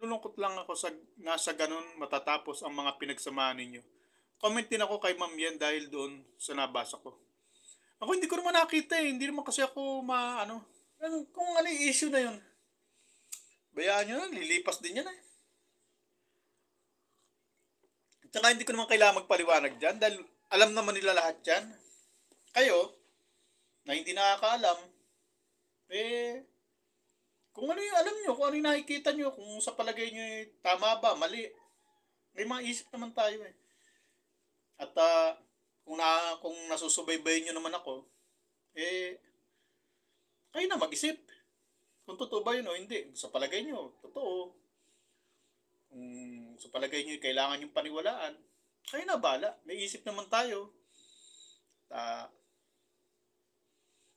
Nalulungkot lang ako sa nasa gano'n matatapos ang mga pinagsamahan ninyo. Comment din ako kay Ma'am Yan dahil doon sa nabasa ko. Ako hindi ko naman nakita, eh, hindi naman kasi ako maano, kung ano yung issue na 'yun, bayaan niyo na, lilipas din 'yan, eh. Tsaka hindi ko naman kailangang magpaliwanag diyan dahil alam naman nila lahat 'yan. Kayo, na hindi nakakaalam, eh, kung ano yung alam niyo, kung ano yung nakikita niyo, kung sa palagay niyo, eh, tama ba, mali, may mga isip naman tayo, eh. At, kung nasusubaybayan niyo naman ako, eh, kayo na mag-isip kung totoo ba 'yun o hindi. Sa palagay niyo totoo, kung sa palagay niyo kailangan niyong paniwalaan, kayo na bahala, may isip naman tayo. Ah,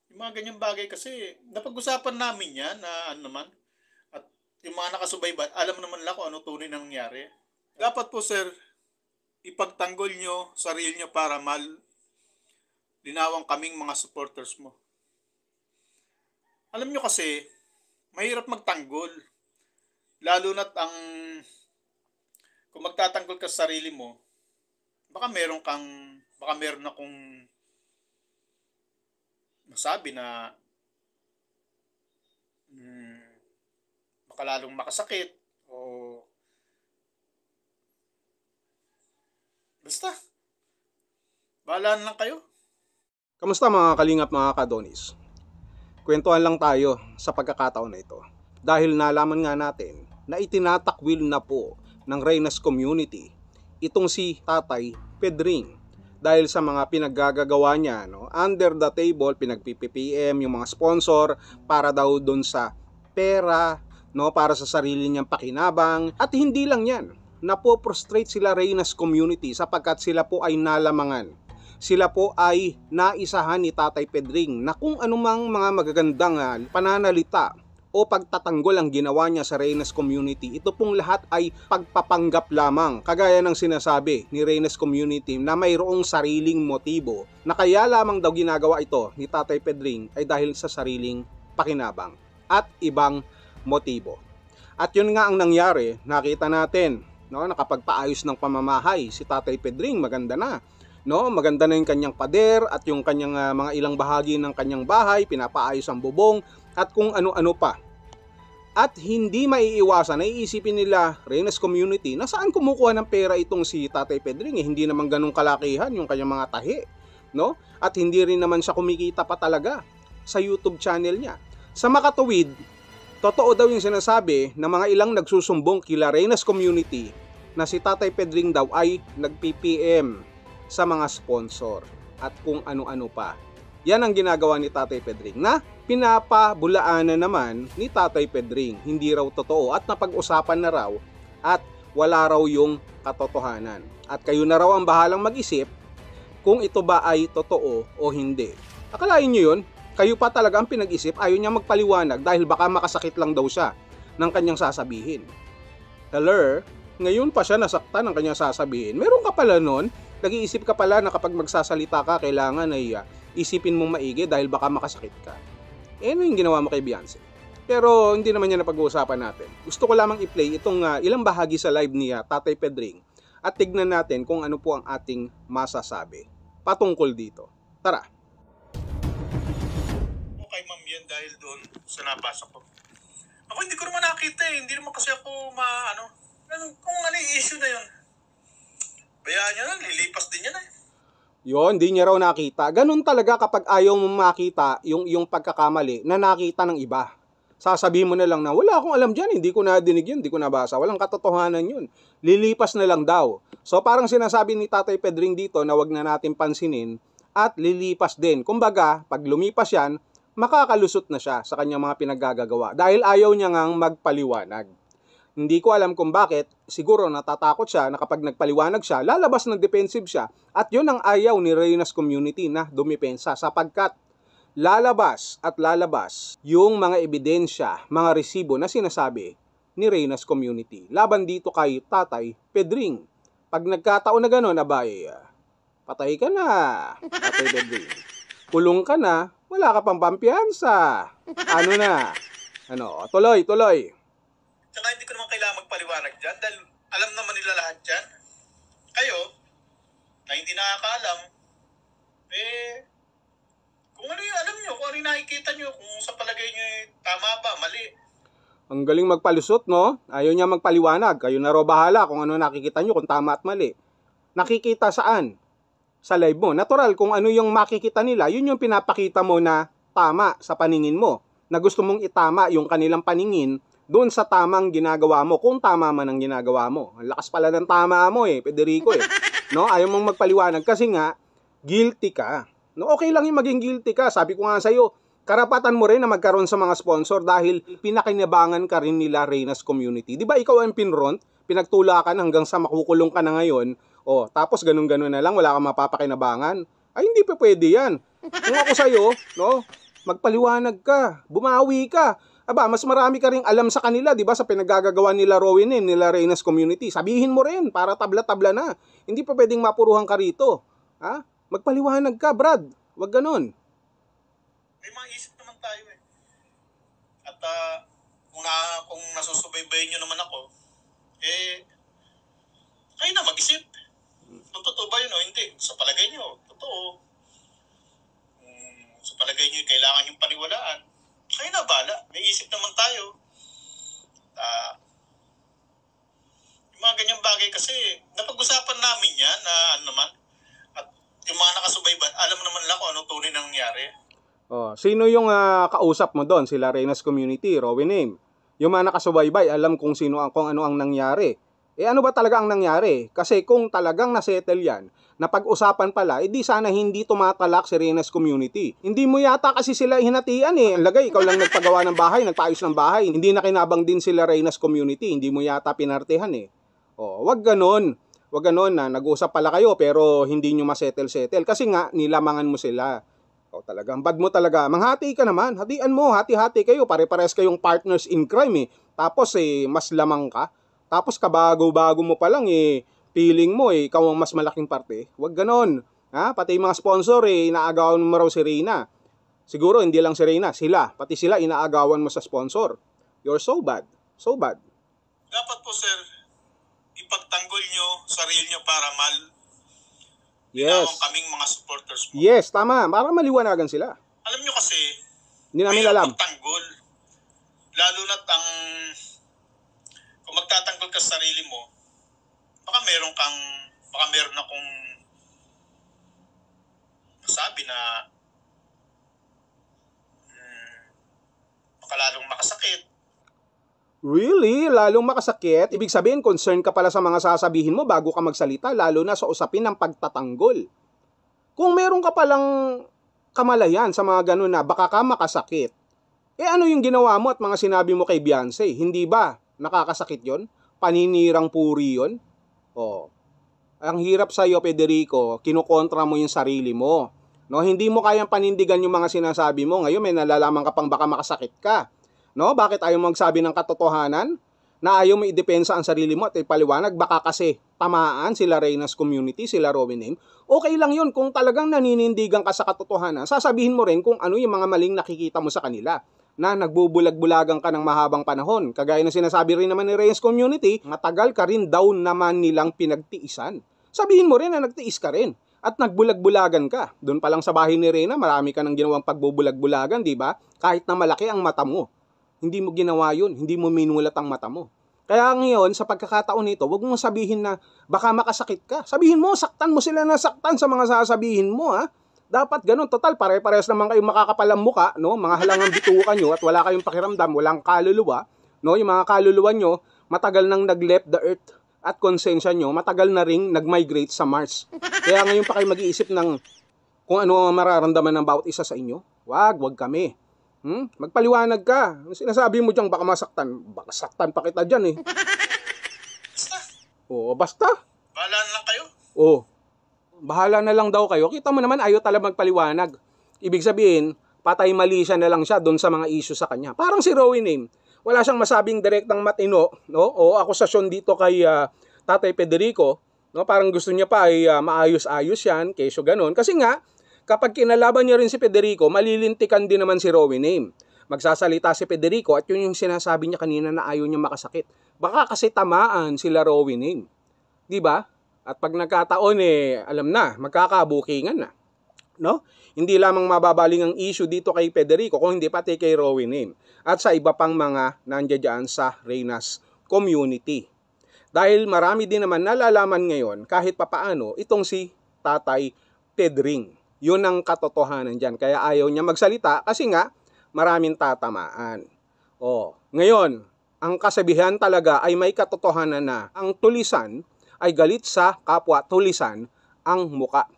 yung mga ganyang bagay kasi napag-usapan namin 'yan na ano naman, at yung mga nakasubaybay alam naman nila kung ano tunay na nangyari. Dapat po sir, ipagtanggol niyo sarili niyo para linawang kaming mga supporters mo. Alam niyo kasi, mahirap magtanggol, lalo na't kung magtatanggol ka sa sarili mo, baka meron akong masabi na, hmm, baka lalong makasakit o basta, bahala na lang kayo. Kamusta mga kalingap, mga kadonis? Kwentuhan lang tayo sa pagkakataon na ito. Dahil nalaman nga natin na itinatakwil na po ng Reynas Community itong si Tatay Pedring dahil sa mga pinaggagawa niya, no? Under the table, pinag-PPM yung mga sponsor para daw doon sa pera, no? Para sa sarili niyang pakinabang. At hindi lang yan, napo-prostrate sila Reynas Community sapagkat sila po ay nalamangan. Sila po ay naisahan ni Tatay Pedring na kung anumang mga magagandang pananalita o pagtatanggol ang ginawa niya sa Reynas Community, ito pong lahat ay pagpapanggap lamang, kagaya ng sinasabi ni Reynas Community na mayroong sariling motibo na kaya lamang daw ginagawa ito ni Tatay Pedring ay dahil sa sariling pakinabang at ibang motibo. At yun nga ang nangyari, nakita natin, no, nakapagpaayos ng pamamahay si Tatay Pedring, maganda na. No, maganda na yung kanyang pader at yung kanyang mga ilang bahagi ng kanyang bahay, pinapaayos ang bubong at kung ano-ano pa. At hindi maiiwasan, naiisipin nila Reynas Community na saan kumukuha ng pera itong si Tatay Pedring, hindi naman ganun kalakihan yung kanyang mga tahi, no? At hindi rin naman siya kumikita pa talaga sa YouTube channel niya. Sa makatuwid, totoo daw yung sinasabi ng mga ilang nagsusumbong kila Reynas Community na si Tatay Pedring daw ay nag-PPM sa mga sponsor at kung ano-ano pa. Yan ang ginagawa ni Tatay Pedring na pinapabulaanan naman ni Tatay Pedring. Hindi raw totoo at napag-usapan na raw at wala raw yung katotohanan. At kayo na raw ang bahalang mag-isip kung ito ba ay totoo o hindi. Akalain nyo yun? Kayo pa talaga ang pinag-isip, ayaw niya magpaliwanag dahil baka makasakit lang daw siya ng kanyang sasabihin. Hello? Ngayon pa siya nasaktan ng kanyang sasabihin. Meron ka pala nun, nag-iisip ka pala na kapag magsasalita ka, kailangan ay isipin mong maigi dahil baka makasakit ka. Ano yung ginawa mo kay Beyonce? Pero hindi naman yan na pag-uusapan natin. Gusto ko lamang i-play itong ilang bahagi sa live ni Tatay Pedring at tignan natin kung ano po ang ating masasabi patungkol dito. Tara! Okay ma'am yan dahil doon sa nabasa ko. Ako hindi ko naman nakita, eh. Hindi naman kasi ako kung ano yung issue na yun, bayaan niyo na, lilipas din yan, eh. Yon, di niya raw nakita. Ganun talaga kapag ayaw mo makita yung pagkakamali na nakita ng iba. Sasabihin mo na lang na wala akong alam dyan, hindi ko nadinig yun, hindi ko nabasa. Walang katotohanan yun. Lilipas na lang daw. So parang sinasabi ni Tatay Pedring dito na wag na natin pansinin at lilipas din. Kumbaga, pag lumipas yan, makakalusot na siya sa kanyang mga pinaggagawa dahil ayaw niya ngang magpaliwanag. Hindi ko alam kung bakit, siguro natatakot siya na kapag nagpaliwanag siya, lalabas ng defensive siya at yun ang ayaw ni Reynas Community na dumipensa sapagkat lalabas at lalabas yung mga ebidensya, mga resibo na sinasabi ni Reynas Community laban dito kay Tatay Pedring. Pag nagkataon na gano'n, abay, patay ka na, Tatay Pedring. Kulong ka na, wala ka pang pampiyansa. Ano na? Tuloy. Tsaka hindi ko naman kailangan magpaliwanag dyan dahil alam naman nila lahat dyan. Kayo, na hindi nakakaalam, kung ano yung alam nyo, kung ano yung nakikita nyo, kung sa palagay nyo tama ba, mali. Ang galing magpalusot, no? Ayaw niya magpaliwanag. Kayo na raw bahala kung ano nakikita nyo, kung tama at mali. Nakikita saan? Sa live mo. Natural, kung ano yung makikita nila, yun yung pinapakita mo na tama sa paningin mo. Na gusto mong itama yung kanilang paningin doon sa tamang ginagawa mo, kung tama man ang ginagawa mo. Ang lakas pala ng tama mo Federico No? Ayaw mong magpaliwanag kasi nga, guilty ka. No, okay lang yung maging guilty ka. Sabi ko nga sa'yo, karapatan mo rin na magkaroon sa mga sponsor dahil pinakinabangan ka rin nila Reyna's Community. Di ba ikaw ang pinront, pinagtulakan hanggang sa makukulong ka na ngayon, tapos ganun-ganun na lang, wala kang mapapakinabangan? Ay, hindi pa pwede yan. Kung ako sa'yo, no, magpaliwanag ka, bumawi ka. Aba, mas marami ka ring alam sa kanila, di ba, sa pinagagagawa nila Rowin nila Reyna's Community. Sabihin mo rin, para tabla-tabla na. Hindi pa pwedeng mapuruhan ka rito. Ha? Magpaliwanag ka, Brad. Wag ganun. May mga isip naman tayo At kung nasusubaybayin nyo naman ako, kayo na mag-isip. Kung totoo ba yun o hindi. Sa palagay nyo, totoo. Sa palagay nyo, kailangan yung paniwalaan. Kayo na bala. May isip naman tayo. Yung mga ganyang bagay kasi, napag-usapan namin yan na naman. At yung mga nakasubayban, alam naman lang kung ano tunay na nangyari. Sino yung kausap mo doon? Sila Reyna's Community, Rowin Name. Yung mga nakasubaybay, alam kung ano ang nangyari. Ano ba talaga ang nangyari? Kasi kung talagang nasettle yan, napag-usapan pala, di sana hindi tumatalak si Reyna's Community. Hindi mo yata kasi sila hinatian Ang lagay, ikaw lang nagpagawa ng bahay, nagpaayos ng bahay. Hindi nakinabang din sila Reyna's Community. Hindi mo yata pinartehan wag ganon. Wag ganon na nag-usap pala kayo pero hindi nyo masettle-settle. Kasi nga, nilamangan mo sila. Talagang bad mo talaga. Manghati ka naman. Hatian mo, hati-hati kayo. Pare-pares kayong partners in crime Tapos mas lamang ka. Tapos kabago-bago mo pa lang feeling mo ikaw ang mas malaking parte. Wag ganon. Pati yung mga sponsor inaagawan mo raw si Reyna. Siguro hindi lang si Reyna, sila. Pati sila inaagawan mo sa sponsor. You're so bad. So bad. Dapat po sir, ipagtanggol nyo sarili nyo para Yes. kaming mga supporters mo. Yes, tama. Para maliwanagan sila. Alam nyo kasi, hindi namin alam. Magtanggol. Lalo na't kung magtatanggol ka sa sarili mo, baka meron akong masabi na baka lalong makasakit. Really? Lalong makasakit? Ibig sabihin, concern ka pala sa mga sasabihin mo bago ka magsalita, lalo na sa usapin ng pagtatanggol. Kung meron ka palang kamalayan sa mga ganun na baka ka makasakit, ano yung ginawa mo at mga sinabi mo kay Beyonce? Hindi ba nakakasakit yon? Paninirang puri yon? Ang hirap sa'yo, Federico, kinukontra mo yung sarili mo. No, hindi mo kayang panindigan yung mga sinasabi mo. Ngayon may nalalaman ka pang baka makasakit ka. No, bakit ayaw mo magsabi ng katotohanan? Na ayaw mo idepensa ang sarili mo at ipaliwanag, baka kasi tamaan sila Reyna's Community, sila Rowin Name. Okay lang yun kung talagang naninindigan ka sa katotohanan. Sasabihin mo rin kung ano yung mga maling nakikita mo sa kanila na nagbubulag-bulagan ka ng mahabang panahon. Kagaya na sinasabi rin naman ni Reyna's Community, matagal ka rin daw naman nilang pinagtiisan. Sabihin mo rin na nagtiis ka rin at nagbulag-bulagan ka. Doon pa lang sa bahay ni Reyna, marami ka nang ginawang pagbubulag-bulagan, di ba? Kahit na malaki ang mata mo. Hindi mo ginawa yun, hindi mo minulat ang mata mo. Kaya ngayon, sa pagkakataon nito, huwag mong sabihin na baka makasakit ka. Sabihin mo, saktan mo sila na saktan sa mga sasabihin mo, Dapat ganun, total, pare-parehas naman kayong makakapalang muka, no? Mga halangang bituka nyo at wala kayong pakiramdam, walang kaluluwa, no? Yung mga kaluluwa nyo, matagal nang nag-left the earth at konsensya nyo, matagal na ring nag-migrate sa Mars. Kaya ngayon pa kayo mag-iisip ng kung ano ang mararamdaman ng bawat isa sa inyo. Wag kami. Magpaliwanag ka. Sinasabi mo dyan, baka masaktan. Baka saktan pa kita dyan Basta. Basta. Bahala na lang kayo. Bahala na lang daw kayo. Kita mo naman, ayaw talaga magpaliwanag. Ibig sabihin, patay mali siya na lang siya doon sa mga issue sa kanya. Parang si Rowin Name. Wala siyang masabing direktang matino, no? O akusasyon dito kay Tatay Federico, no? Parang gusto niya pa ay maayos-ayos yan, kesyo ganun. Kasi nga, kapag kinalaban niya rin si Federico, malilintikan din naman si Rowin Name. Magsasalita si Federico at yun yung sinasabi niya kanina na ayaw niya makasakit. Baka kasi tamaan sila Rowena, di ba? At pag nagkataon alam na, magkakabukingan na. No? Hindi lamang mababaling ang issue dito kay Federico, kung hindi pati kay Rowena at sa iba pang mga nandiyan sa Reynas community. Dahil marami din naman nalalaman ngayon kahit papaano itong si Tatay Pedring. Yun ang katotohanan dyan. Kaya ayaw niya magsalita kasi nga maraming tatamaan. Ngayon, ang kasabihan talaga ay may katotohanan na ang tulisan ay galit sa kapwa tulisan ang muka.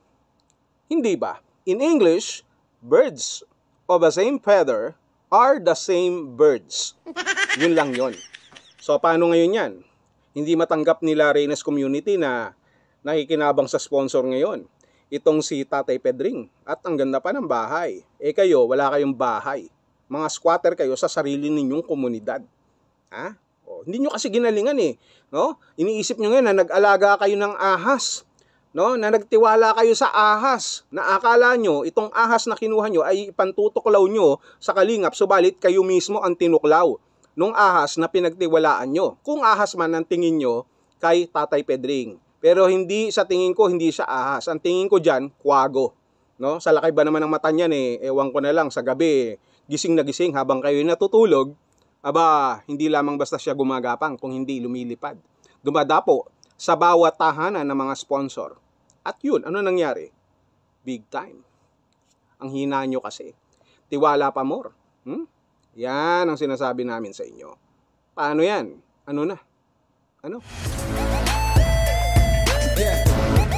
Hindi ba? In English, birds of the same feather are the same birds. Yun lang yun. So, paano ngayon yan? Hindi matanggap nila Reynas community na nakikinabang sa sponsor ngayon. Itong si Tatay Pedring. At ang ganda pa ng bahay. Kayo, wala kayong bahay. Mga squatter kayo sa sarili ninyong komunidad. Ha? Hindi nyo kasi ginalingan no? Iniisip nyo ngayon na nag-alaga kayo ng ahas. No? Na nagtiwala kayo sa ahas. Na akala nyo, itong ahas na kinuha nyo ay ipantutuklaw nyo sa kalingap. Subalit kayo mismo ang tinuklaw nung ahas na pinagtiwalaan nyo. Kung ahas man ang tingin nyo kay Tatay Pedring. Pero hindi sa tingin ko, hindi siya ahas. Ang tingin ko dyan, kwago. No? Sa laki ba naman ng mata niyan ewan ko na lang sa gabi, gising na gising habang kayo natutulog, hindi lamang basta siya gumagapang kung hindi lumilipad. Dumadapo sa bawat tahanan ng mga sponsor. At yun, ano nangyari? Big time. Ang hina nyo kasi. Tiwala pa more. Yan ang sinasabi namin sa inyo. Paano yan? Ano na? Ano? Yeah.